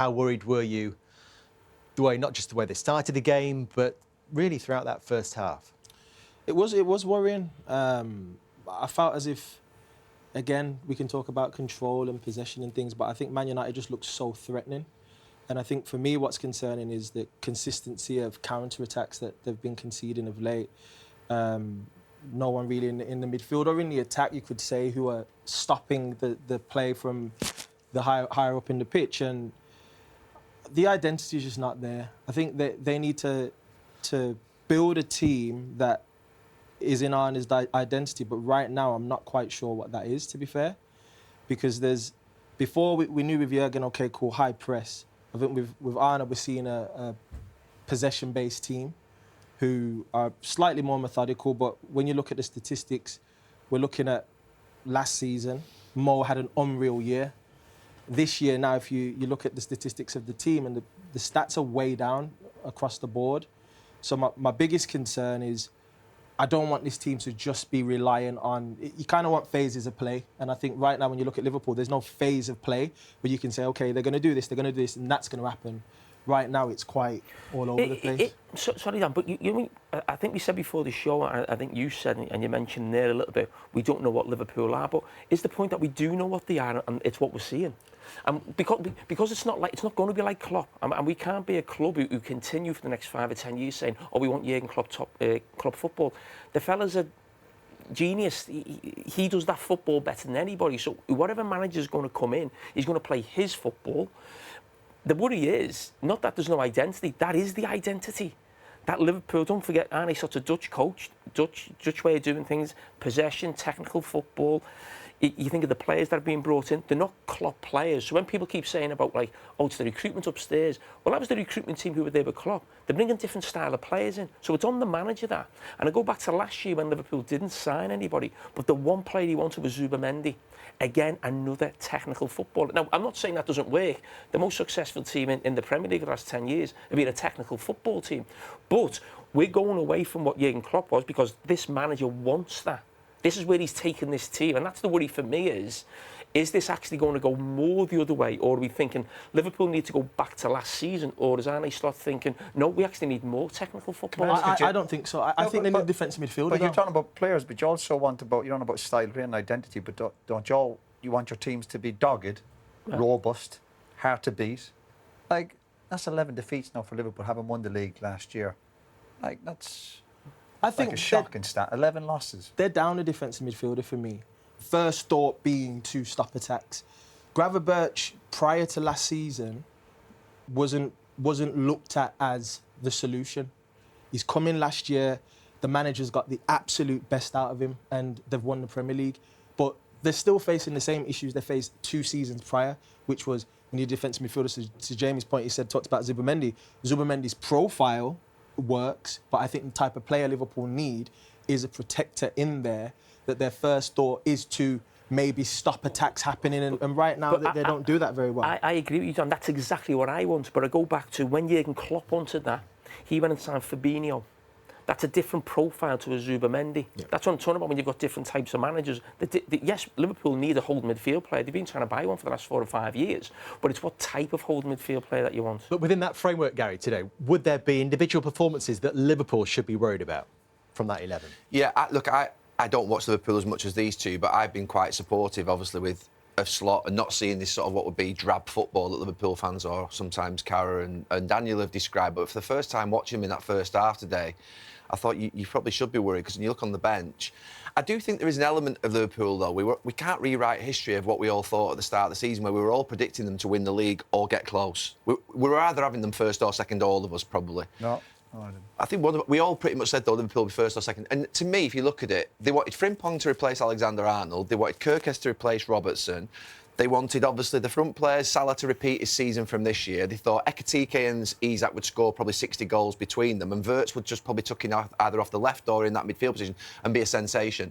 How worried were you, not just the way they started the game, but really throughout that first half? It was worrying. I felt as if, again, we can talk about control and possession and things, but I think Man United just looked so threatening. And I think for me, what's concerning is the consistency of counter-attacks that they've been conceding of late. No one really in the midfield or in the attack, you could say, who are stopping the play from the higher up in the pitch. And the identity is just not there. I think they need to build a team that is in Arne's identity, but right now I'm not quite sure what that is, to be fair. Because before we knew with Jurgen, okay, cool, high press. I think with Arne, we're seeing a possession-based team who are slightly more methodical, but when you look at the statistics, we're looking at last season, Mo had an unreal year. This year now, if you look at the statistics of the team, and the stats are way down across the board. So my biggest concern is I don't want this team to just be reliant on... You kind of want phases of play. And I think right now when you look at Liverpool, there's no phase of play where you can say, OK, they're going to do this, and that's going to happen. Right now, it's quite all over the place. Sorry, Dan, but I think we said before the show, I think you said, and you mentioned there a little bit, we don't know what Liverpool are, but is the point that we do know what they are, and it's what we're seeing? Because it's not going to be like Klopp, and we can't be a club who continue for the next 5 or 10 years saying, oh, we want Jurgen Klopp club football. The fella's a genius. He does that football better than anybody. So whatever manager's going to come in, he's going to play his football. The worry is not that there's no identity. That is the identity. That Liverpool, don't forget, Arne's such a Dutch coach, Dutch way of doing things, possession, technical football. You think of the players that have been brought in, they're not Klopp players. So when people keep saying about, like, oh, it's the recruitment upstairs, well, that was the recruitment team who were there with Klopp. They're bringing different style of players in. So it's on the manager that. And I go back to last year when Liverpool didn't sign anybody, but the one player he wanted was Zubamendi. Again, another technical footballer. Now, I'm not saying that doesn't work. The most successful team in the Premier League the last 10 years have been a technical football team. But we're going away from what Jurgen Klopp was because this manager wants that. This is where he's taken this team. And that's the worry for me is this actually going to go more the other way? Or are we thinking Liverpool need to go back to last season? Or does Arne start thinking, no, we actually need more technical football? I don't think so. I think they need a defensive midfielder. But you're talking about players, but you also want about, you're on about style and identity, but don't you want your teams to be dogged, robust, hard to beat? Like, that's 11 defeats now for Liverpool, having won the league last year. Like, that's... I think like a shocking stat. 11 losses. They're down a defensive midfielder for me. First thought being to stop attacks. Gravenberch, prior to last season, wasn't looked at as the solution. He's come in last year. The manager's got the absolute best out of him, and they've won the Premier League. But they're still facing the same issues they faced 2 seasons prior, which was we need a defensive midfielder. To Jamie's point, he talked about Zubamendi. Zubamendi's profile works, but I think the type of player Liverpool need is a protector in there, that their first thought is to maybe stop attacks happening, and right now they don't do that very well. I agree with you, John. That's exactly what I want, but I go back to when Jurgen Klopp wanted that, he went and signed Fabinho. That's a different profile to a Zubamendi. Yeah. That's what I'm talking about when you've got different types of managers. Yes, Liverpool need a holding midfield player. They've been trying to buy one for the last 4 or 5 years. But it's what type of holding midfield player that you want. But within that framework, Gary, today, would there be individual performances that Liverpool should be worried about from that 11? Yeah, I don't watch Liverpool as much as these two, but I've been quite supportive, obviously, of Slot and not seeing this sort of what would be drab football that Liverpool fans or sometimes Carragher and Daniel have described. But for the first time watching him in that first half today, I thought you probably should be worried because when you look on the bench, I do think there is an element of Liverpool, though. We can't rewrite history of what we all thought at the start of the season, where we were all predicting them to win the league or get close. We were either having them first or second, all of us, probably. No, I didn't. I think we all pretty much said, though, Liverpool would be first or second. And to me, if you look at it, they wanted Frimpong to replace Alexander-Arnold. They wanted Kirkes to replace Robertson. They wanted, obviously, the front players, Salah to repeat his season from this year. They thought Ekitike and Isak would score probably 60 goals between them, and Wirtz would just probably tuck in either off the left or in that midfield position and be a sensation.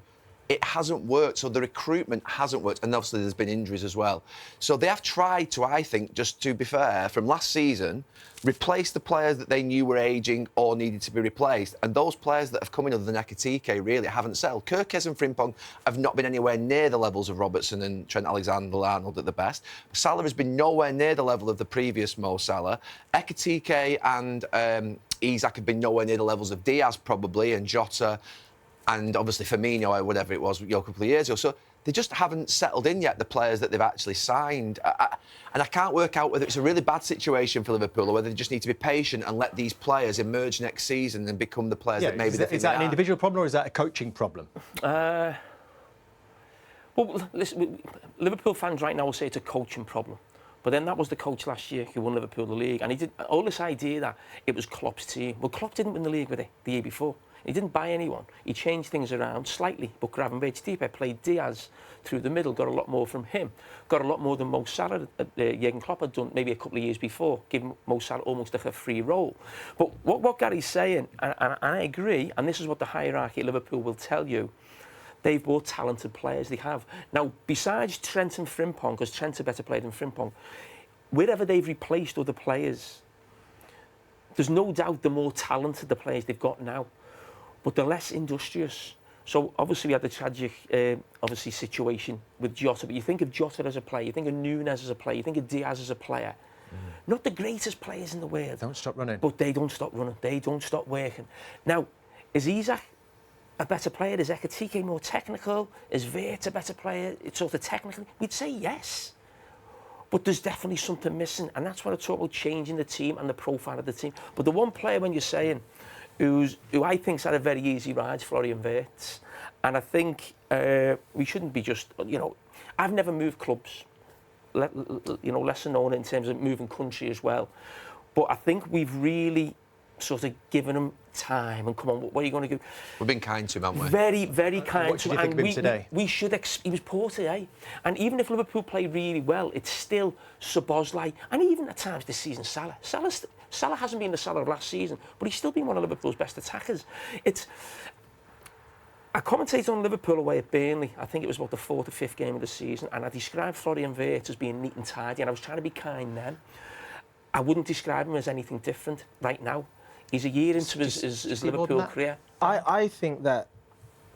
it hasn't worked. So the recruitment hasn't worked, and obviously there's been injuries as well. So they have tried to, I think, just to be fair, from last season, replace the players that they knew were ageing or needed to be replaced. And those players that have come in other than Ekitike really haven't settled. Kirkes and Frimpong have not been anywhere near the levels of Robertson and Trent Alexander-Arnold at the best. Salah has been nowhere near the level of the previous Mo Salah. Ekitike and Isak have been nowhere near the levels of Diaz probably, and Jota, and obviously Firmino or whatever it was a couple of years ago. So they just haven't settled in yet, the players that they've actually signed. And I can't work out whether it's a really bad situation for Liverpool or whether they just need to be patient and let these players emerge next season and become the players that maybe they think Is that they an are. individual problem or is that a coaching problem? Well, listen, Liverpool fans right now will say it's a coaching problem. But then that was the coach last year who won Liverpool the league. And he did all this idea that it was Klopp's team. Well, Klopp didn't win the league with it the year before. He didn't buy anyone. He changed things around slightly. But Gravenberch played Diaz through the middle, got a lot more from him. Got a lot more than Mo Salah, Jurgen Klopp had done maybe a couple of years before, giving Mo Salah almost like a free role. But what Gary's saying, and I agree, and this is what the hierarchy at Liverpool will tell you, they've bought talented players, they have. Now, besides Trent and Frimpong, because Trent's a better player than Frimpong, wherever they've replaced other players, there's no doubt the more talented the players they've got now, but they're less industrious. So obviously we had the tragic situation with Jota, but you think of Jota as a player, you think of Núñez as a player, you think of Diaz as a player. Not the greatest players in the world. Don't stop running. But they don't stop running, they don't stop working. Now, is Isak a better player? Is Ekitike more technical? Is Vert a better player? It's sort of technically. We'd say yes. But there's definitely something missing, and that's what I talk about, changing the team and the profile of the team. But the one player, when you're saying, who I think's had a very easy ride, Florian Wirtz, and I think we shouldn't be just, I've never moved clubs, lesser known in terms of moving country as well. But I think we've really sort of given him time and come on, what are you going to do? We've been kind to him, haven't we? Very, very kind What to did you think of him today? We should. He was poor today, and even if Liverpool played really well, it's still Szoboszlai, and even at times this season, Salah hasn't been the Salah of last season, but he's still been one of Liverpool's best attackers. I commentated on Liverpool away at Burnley. I think it was about the 4th or 5th game of the season, and I described Florian Wirtz as being neat and tidy, and I was trying to be kind then. I wouldn't describe him as anything different right now. He's a year into his Liverpool career. I think that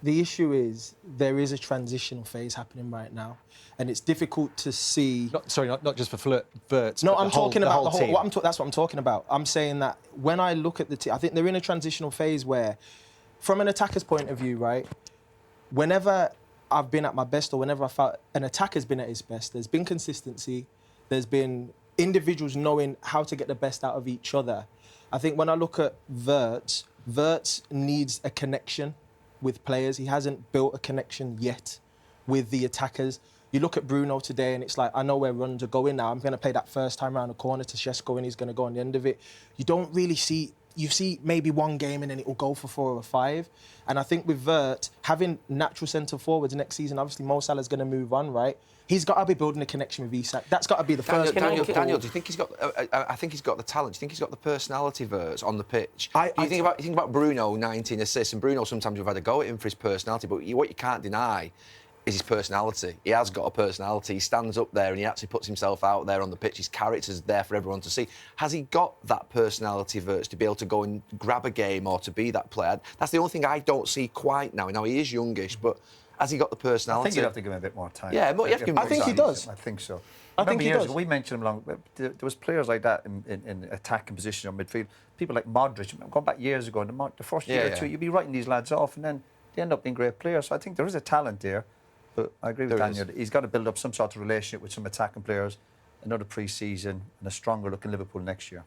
the issue is there is a transitional phase happening right now, and it's difficult to see. Not just for Wirtz. No, but I'm talking about the whole. team. That's what I'm talking about. I'm saying that when I look at the team, I think they're in a transitional phase where, from an attacker's point of view, right, whenever I've been at my best or whenever I felt an attacker's been at his best, there's been consistency, there's been individuals knowing how to get the best out of each other. I think when I look at Wirtz needs a connection with players. He hasn't built a connection yet with the attackers. You look at Bruno today and it's like, I know where runs are going now. I'm going to play that first time around the corner to Šeško and he's going to go on the end of it. You don't really see... You see maybe one game and then it will go for 4 or 5. And I think with Wirtz, having natural centre forwards next season, obviously Mo Salah's going to move on, right? He's got to be building a connection with Isak. That's got to be the first. Daniel, do you think he's got? I think he's got the talent. Do you think he's got the personality, Wirtz, on the pitch? You think about Bruno, 19 assists, and Bruno sometimes we've had a go at him for his personality, but what you can't deny is his personality. He has got a personality. He stands up there and he actually puts himself out there on the pitch. His character's there for everyone to see. Has he got that personality, Wirtz, to be able to go and grab a game or to be that player? That's the only thing I don't see quite now. Now, he is youngish, but has he got the personality? I think you'd have to give him a bit more time. Yeah, but you have to give him I think he does. I think so. I think he years does. ago, we mentioned him long. There was players like that in attacking position or midfield. People like Modric, going back years ago, the first year or two, you'd be writing these lads off and then they end up being great players. So I think there is a talent there. But I agree with Daniel. He's got to build up some sort of relationship with some attacking players, another pre-season and a stronger looking Liverpool next year.